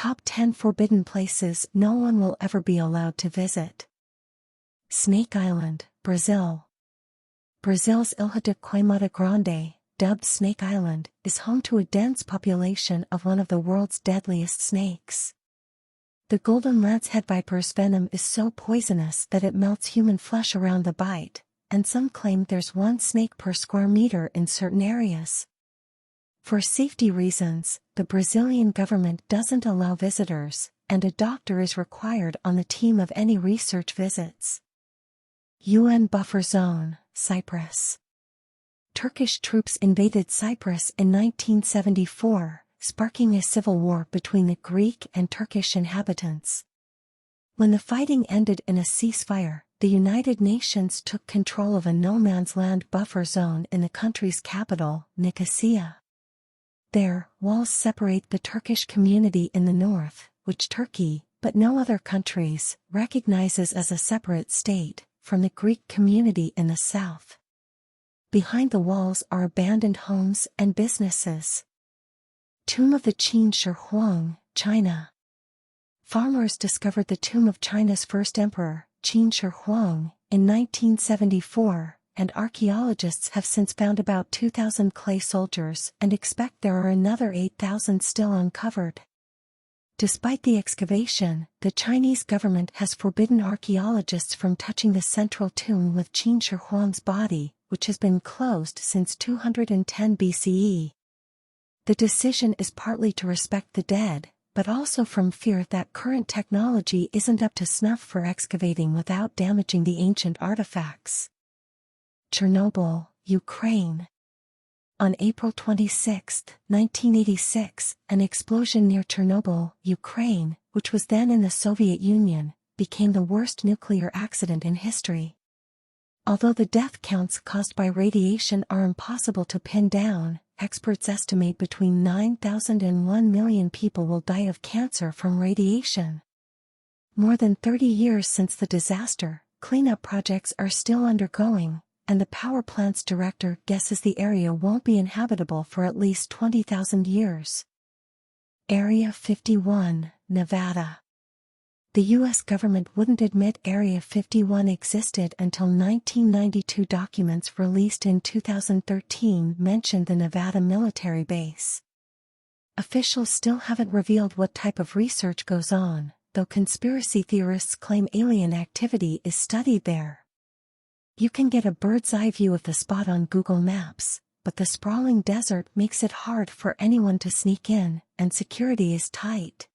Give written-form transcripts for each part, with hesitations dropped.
Top 10 Forbidden Places No One Will Ever Be Allowed to Visit. Snake Island, Brazil. Brazil's Ilha de Queimada Grande, dubbed Snake Island, is home to a dense population of one of the world's deadliest snakes. The golden lancehead viper's venom is so poisonous that it melts human flesh around the bite, and some claim there's one snake per square meter in certain areas. For safety reasons, the Brazilian government doesn't allow visitors, and a doctor is required on the team of any research visits. UN Buffer Zone, Cyprus. Turkish troops invaded Cyprus in 1974, sparking a civil war between the Greek and Turkish inhabitants. When the fighting ended in a ceasefire, the United Nations took control of a no-man's-land buffer zone in the country's capital, Nicosia. There, walls separate the Turkish community in the north, which Turkey, but no other countries, recognizes as a separate state, from the Greek community in the south. Behind the walls are abandoned homes and businesses. Tomb of the Qin Shi Huang, China. Farmers discovered the tomb of China's first emperor, Qin Shi Huang, in 1974. And archaeologists have since found about 2,000 clay soldiers and expect there are another 8,000 still uncovered. Despite the excavation, the Chinese government has forbidden archaeologists from touching the central tomb with Qin Shi Huang's body, which has been closed since 210 BCE. The decision is partly to respect the dead, but also from fear that current technology isn't up to snuff for excavating without damaging the ancient artifacts. Chernobyl, Ukraine. On April 26, 1986, an explosion near Chernobyl, Ukraine, which was then in the Soviet Union, became the worst nuclear accident in history. Although the death counts caused by radiation are impossible to pin down, experts estimate between 9,000 and 1 million people will die of cancer from radiation. More than 30 years since the disaster, cleanup projects are still undergoing, and the power plant's director guesses the area won't be inhabitable for at least 20,000 years. Area 51, Nevada. The U.S. government wouldn't admit Area 51 existed until 1992. Documents released in 2013 mentioned the Nevada military base. Officials still haven't revealed what type of research goes on, though conspiracy theorists claim alien activity is studied there. You can get a bird's-eye view of the spot on Google Maps, but the sprawling desert makes it hard for anyone to sneak in, and security is tight.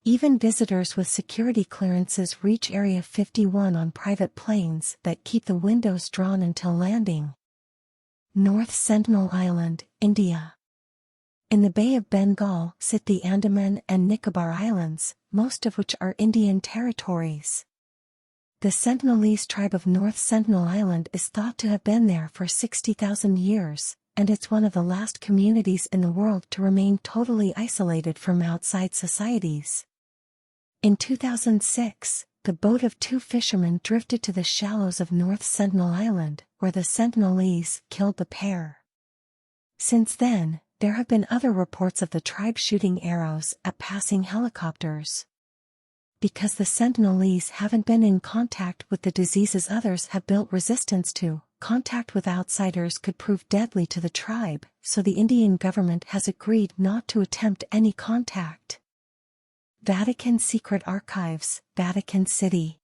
Even visitors with security clearances reach Area 51 on private planes that keep the windows drawn until landing. North Sentinel Island, India. In the Bay of Bengal sit the Andaman and Nicobar Islands, most of which are Indian territories. The Sentinelese tribe of North Sentinel Island is thought to have been there for 60,000 years, and it's one of the last communities in the world to remain totally isolated from outside societies. In 2006, the boat of two fishermen drifted to the shallows of North Sentinel Island, where the Sentinelese killed the pair. Since then, there have been other reports of the tribe shooting arrows at passing helicopters. Because the Sentinelese haven't been in contact with the diseases others have built resistance to, contact with outsiders could prove deadly to the tribe, so the Indian government has agreed not to attempt any contact. Vatican Secret Archives, Vatican City.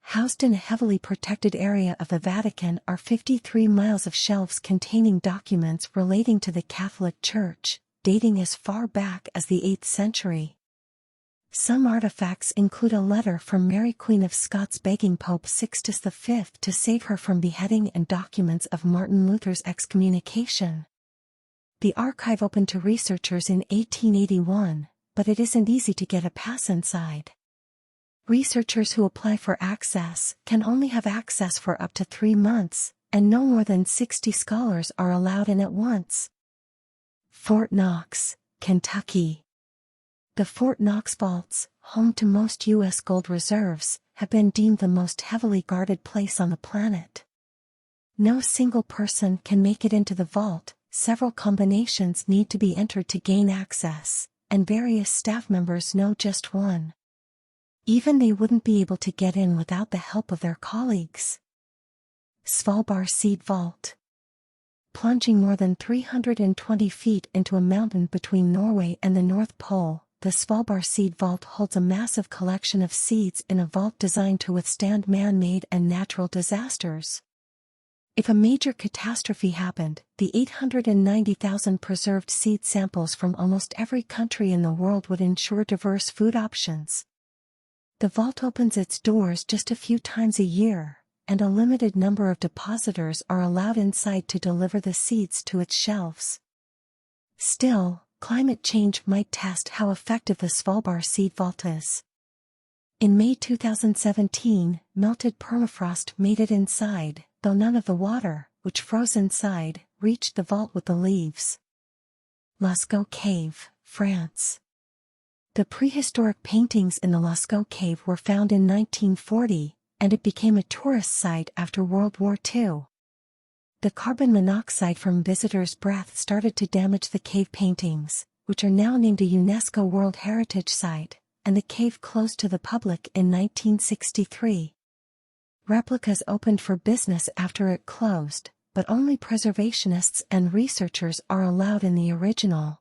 Housed in a heavily protected area of the Vatican are 53 miles of shelves containing documents relating to the Catholic Church, dating as far back as the 8th century. Some artifacts include a letter from Mary Queen of Scots begging Pope Sixtus V to save her from beheading and documents of Martin Luther's excommunication. The archive opened to researchers in 1881, but it isn't easy to get a pass inside. Researchers who apply for access can only have access for up to 3 months, and no more than 60 scholars are allowed in at once. Fort Knox, Kentucky. The Fort Knox vaults, home to most U.S. gold reserves, have been deemed the most heavily guarded place on the planet. No single person can make it into the vault, several combinations need to be entered to gain access, and various staff members know just one. Even they wouldn't be able to get in without the help of their colleagues. Svalbard Seed Vault. Plunging more than 320 feet into a mountain between Norway and the North Pole, the Svalbard Seed Vault holds a massive collection of seeds in a vault designed to withstand man-made and natural disasters. If a major catastrophe happened, the 890,000 preserved seed samples from almost every country in the world would ensure diverse food options. The vault opens its doors just a few times a year, and a limited number of depositors are allowed inside to deliver the seeds to its shelves. Still, climate change might test how effective the Svalbard Seed Vault is. In May 2017, melted permafrost made it inside, though none of the water, which froze inside, reached the vault with the leaves. Lascaux Cave, France. The prehistoric paintings in the Lascaux Cave were found in 1940, and it became a tourist site after World War II. The carbon monoxide from visitors' breath started to damage the cave paintings, which are now named a UNESCO World Heritage Site, and the cave closed to the public in 1963. Replicas opened for business after it closed, but only preservationists and researchers are allowed in the original.